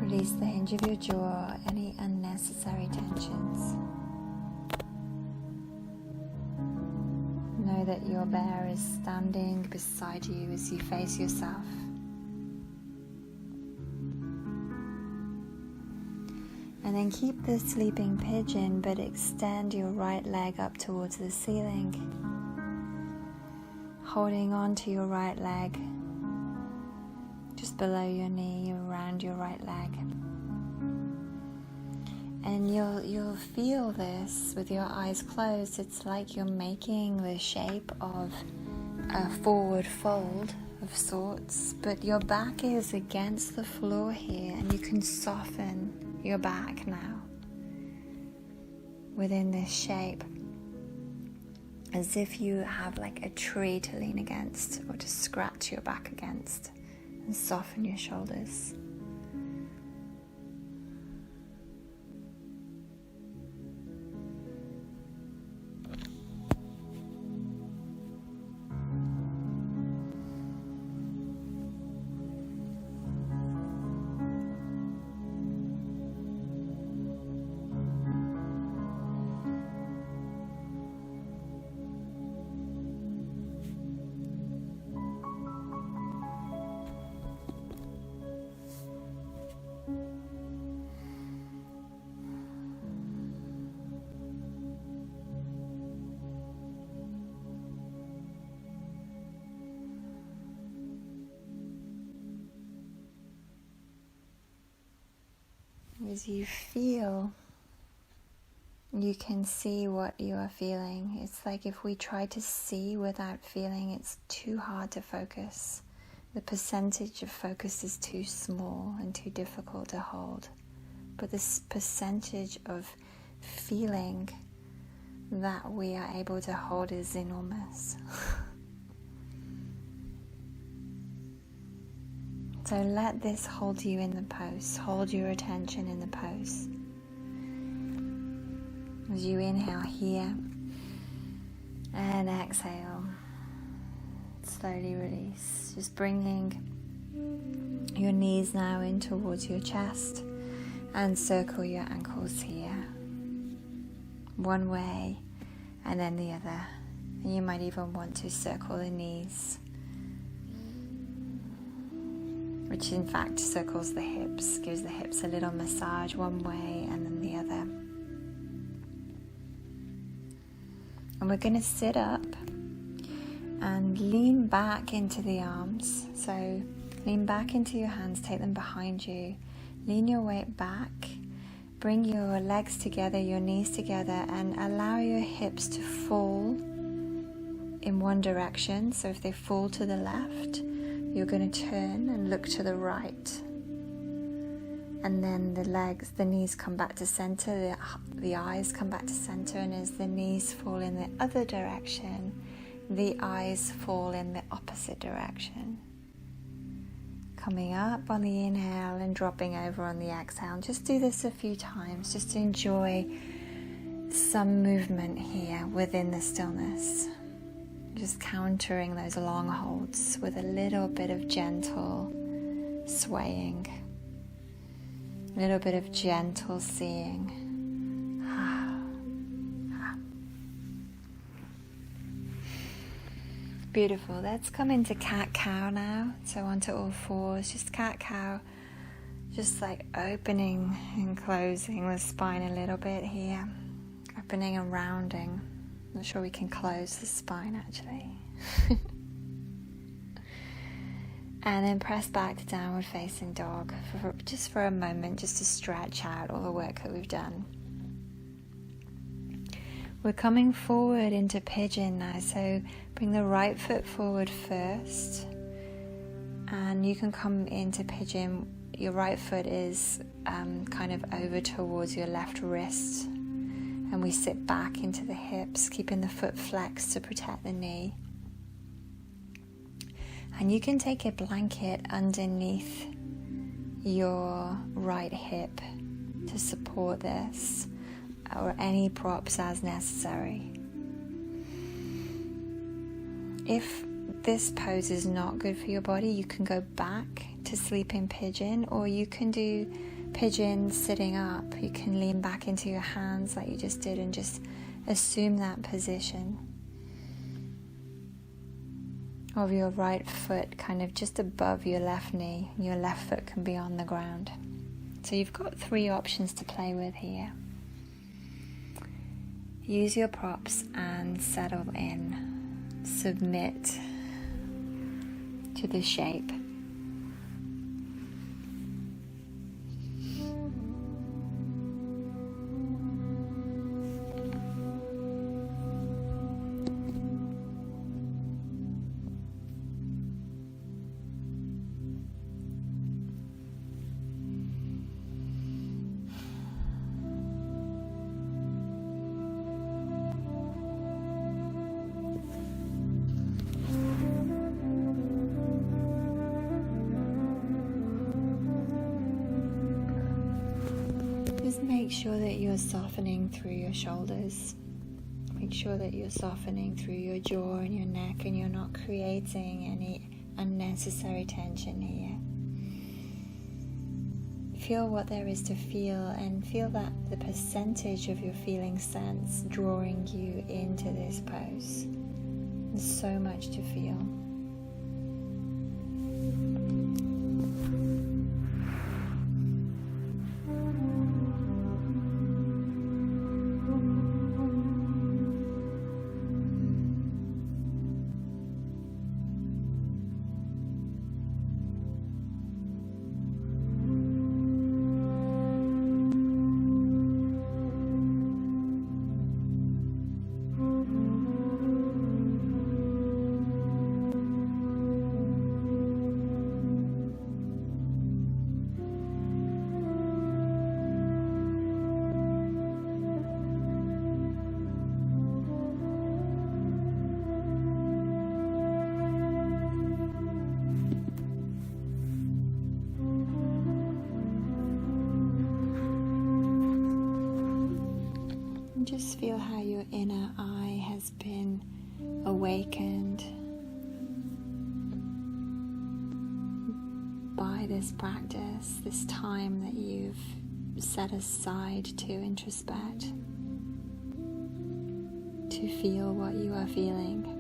Release the hinge of your jaw, any unnecessary tensions. Know that your bear is standing beside you as you face yourself. And then keep the sleeping pigeon, but extend your right leg up towards the ceiling. Holding on to your right leg, just below your knee, around your right leg. And you'll feel this with your eyes closed. It's like you're making the shape of a forward fold of sorts, but your back is against the floor here, and you can soften your back now within this shape, as if you have like a tree to lean against or to scratch your back against, and soften your shoulders. As you feel, you can see what you are feeling. It's like if we try to see without feeling, it's too hard to focus. The percentage of focus is too small and too difficult to hold. But this percentage of feeling that we are able to hold is enormous. So let this hold you in the pose. Hold your attention in the pose. As you inhale here and exhale, slowly release. Just bringing your knees now in towards your chest and circle your ankles here. One way and then the other. And you might even want to circle the knees, which in fact circles the hips, gives the hips a little massage one way and then the other. And we're going to sit up and lean back into the arms. So lean back into your hands, take them behind you, lean your weight back, bring your legs together, your knees together, and allow your hips to fall in one direction. So if they fall to the left, you're going to turn and look to the right, and then the knees come back to center, the eyes come back to center, and as the knees fall in the other direction, the eyes fall in the opposite direction. Coming up on the inhale and dropping over on the exhale. And just do this a few times, just to enjoy some movement here within the stillness. Just countering those long holds with a little bit of gentle swaying, a little bit of gentle seeing. Beautiful. Let's come into cat-cow now. So onto all fours, just cat-cow, just like opening and closing the spine a little bit here, opening and rounding. Not sure we can close the spine actually. And then press back to downward facing dog just for a moment, just to stretch out all the work that we've done. We're coming forward into pigeon now, so bring the right foot forward first, and you can come into pigeon. Your right foot is kind of over towards your left wrist, and we sit back into the hips, keeping the foot flexed to protect the knee. And you can take a blanket underneath your right hip to support this, or any props as necessary. If this pose is not good for your body, you can go back to sleeping pigeon, or you can do pigeon sitting up, you can lean back into your hands like you just did and just assume that position of your right foot kind of just above your left knee. Your left foot can be on the ground. So you've got 3 options to play with here. Use your props and settle in. Submit to the shape. Just make sure that you're softening through your shoulders. Make sure that you're softening through your jaw and your neck, and you're not creating any unnecessary tension here. Feel what there is to feel, and feel that the percentage of your feeling sense drawing you into this pose. There's so much to feel. Just feel how your inner eye has been awakened by this practice, this time that you've set aside to introspect, to feel what you are feeling.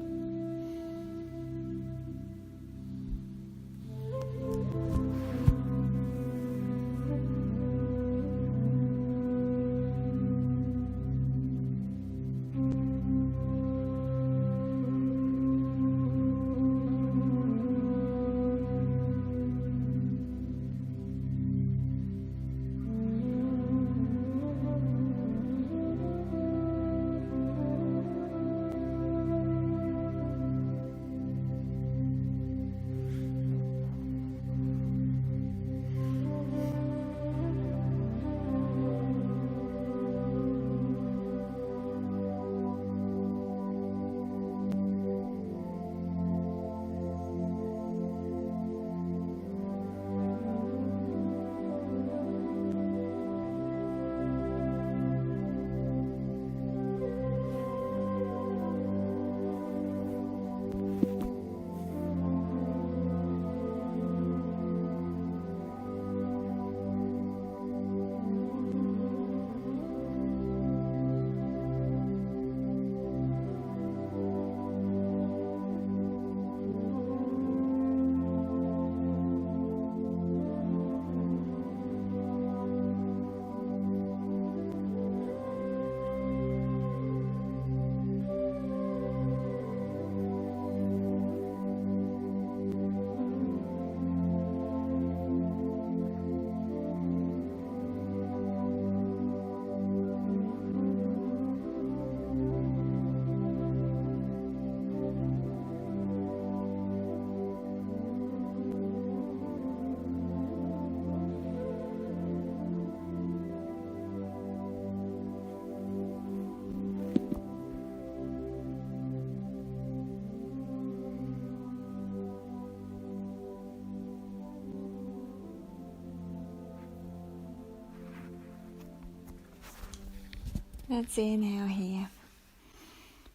Let's inhale here.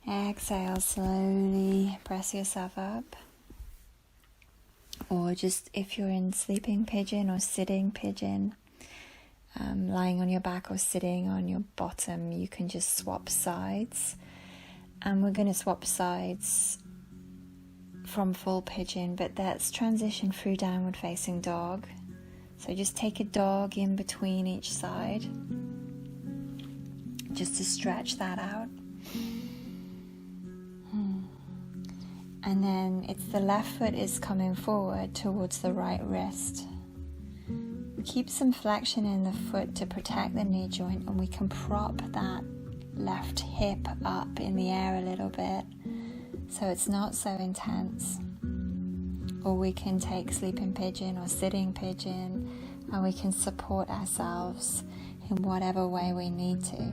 Exhale, slowly press yourself up. Or just if you're in sleeping pigeon or sitting pigeon, lying on your back or sitting on your bottom, you can just swap sides. And we're going to swap sides from full pigeon, but let's transition through downward facing dog. So just take a dog in between each side, just to stretch that out. And then it's the left foot is coming forward towards the right wrist. We keep some flexion in the foot to protect the knee joint, and we can prop that left hip up in the air a little bit so it's not so intense. Or we can take sleeping pigeon or sitting pigeon, and we can support ourselves in whatever way we need to.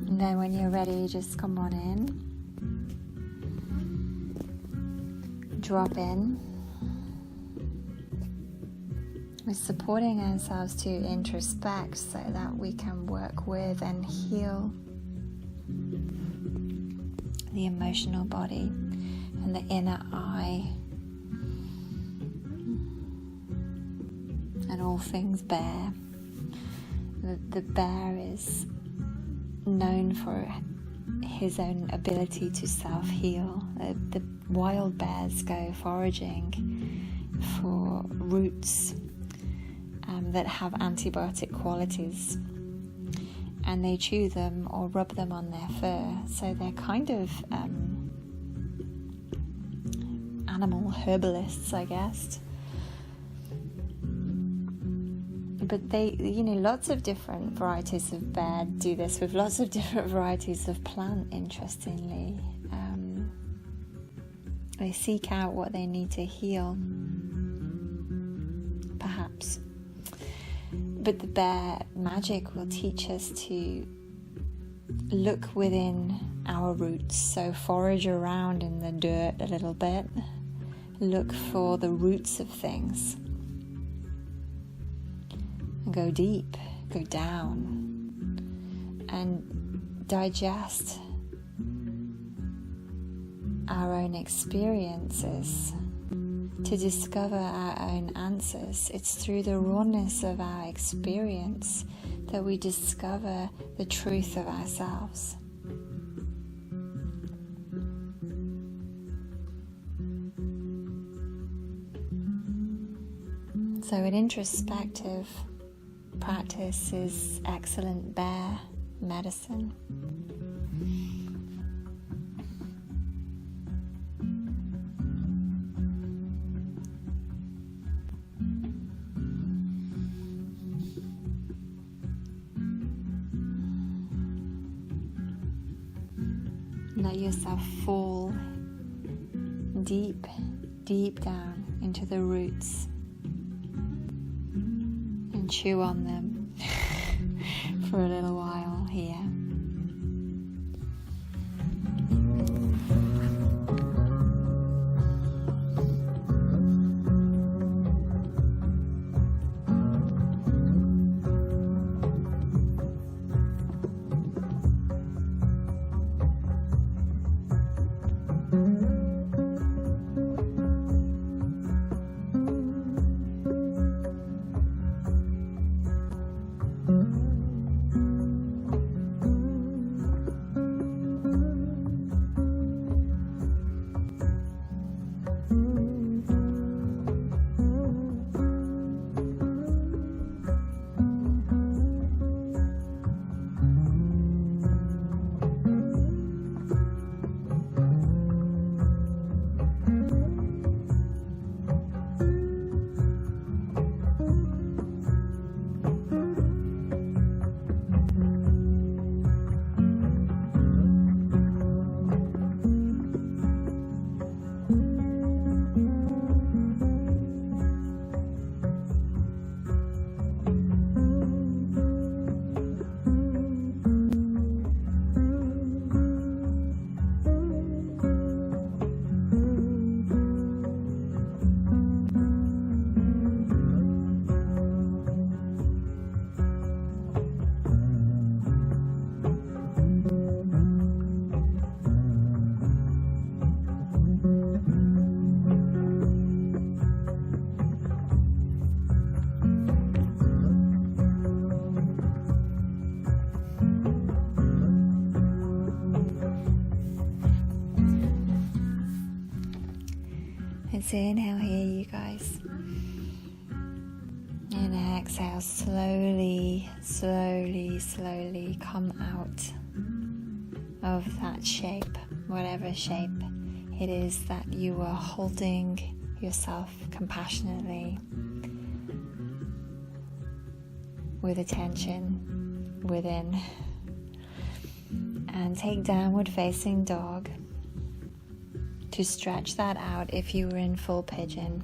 And then when you're ready, just come on in, drop in. We're supporting ourselves to introspect so that we can work with and heal the emotional body and the inner eye and all things bear. The bear is known for his own ability to self-heal. The wild bears go foraging for roots that have antibiotic qualities, and they chew them or rub them on their fur. So they're kind of animal herbalists, I guess. But they, lots of different varieties of bear do this with lots of different varieties of plant, interestingly. They seek out what they need to heal, perhaps. But the bear magic will teach us to look within our roots. So forage around in the dirt a little bit. Look for the roots of things. And go deep, go down, and digest our own experiences to discover our own answers. It's through the rawness of our experience that we discover the truth of ourselves. So an introspective practice is excellent bear medicine. Let yourself fall deep, deep down into the roots and chew on them for a little while here. Let's inhale here, you guys. And exhale, slowly, slowly, slowly come out of that shape, whatever shape it is that you are holding yourself compassionately with attention within. And take downward facing dog to stretch that out if you were in full pigeon.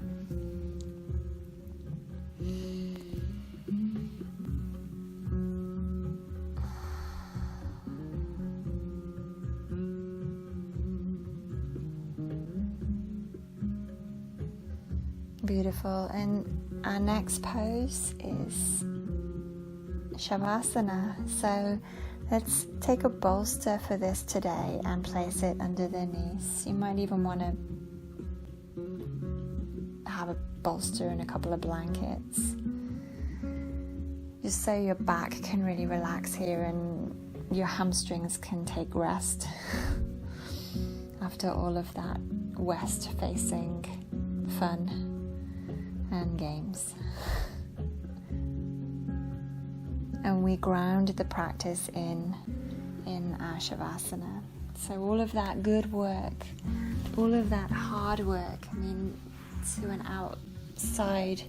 Beautiful. And our next pose is Shavasana. So let's take a bolster for this today and place it under the knees. You might even want to have a bolster and a couple of blankets, just so your back can really relax here and your hamstrings can take rest after all of that west-facing fun and games. And we ground the practice in our Shavasana. So all of that good work, all of that hard work, I mean, to an outside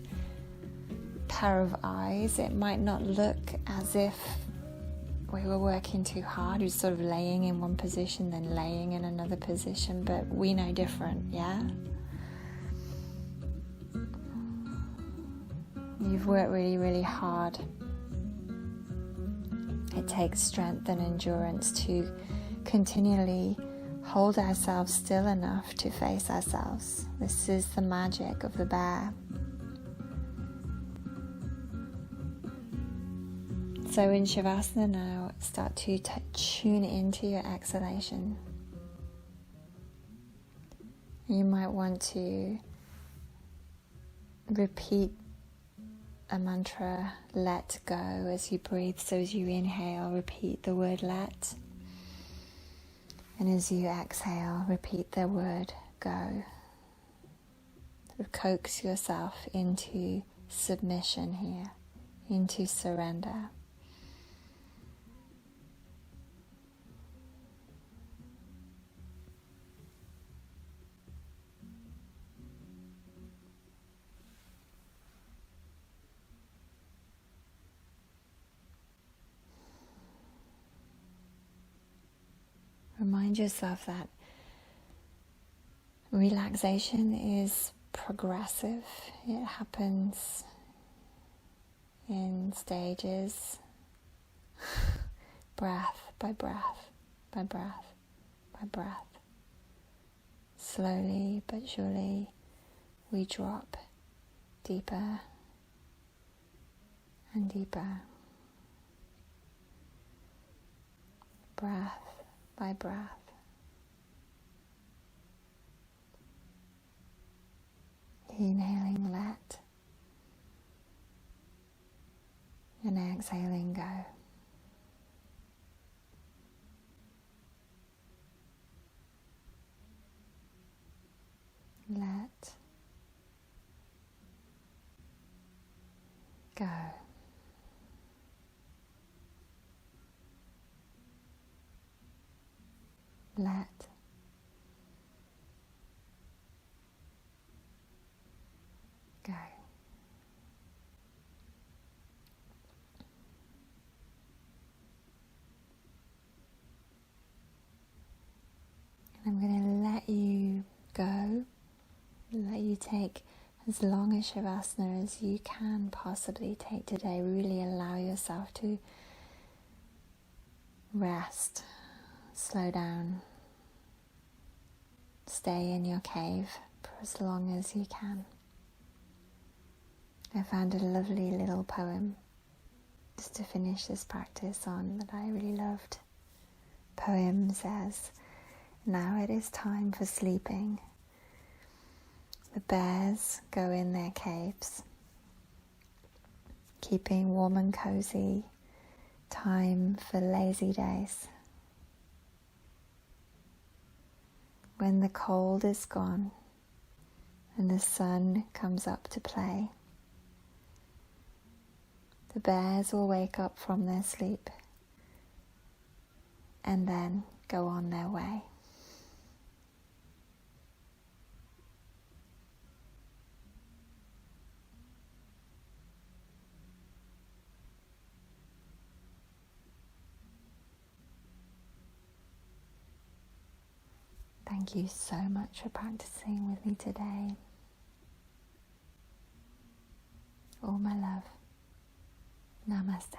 pair of eyes, it might not look as if we were working too hard. We're sort of laying in one position, then laying in another position, but we know different, yeah? You've worked really, really hard. It takes strength and endurance to continually hold ourselves still enough to face ourselves. This is the magic of the bear. So in Shavasana now, start to tune into your exhalation. You might want to repeat a mantra, let go, as you breathe. So as you inhale, repeat the word let. And as you exhale, repeat the word go. Sort of coax yourself into submission here, into surrender. Remind yourself that relaxation is progressive. It happens in stages, breath by breath, by breath, by breath. Slowly but surely we drop deeper and deeper. Breath by breath. Inhaling let and exhaling go. Let go. Let go. And I'm going to let you go, let you take as long a Shavasana as you can possibly take today. Really allow yourself to rest. Slow down. Stay in your cave for as long as you can. I found a lovely little poem just to finish this practice on that I really loved. The poem says, "Now it is time for sleeping. The bears go in their caves, keeping warm and cozy, time for lazy days. When the cold is gone and the sun comes up to play. The bears will wake up from their sleep and then go on their way. Thank you so much for practicing with me today. All my love. Namaste.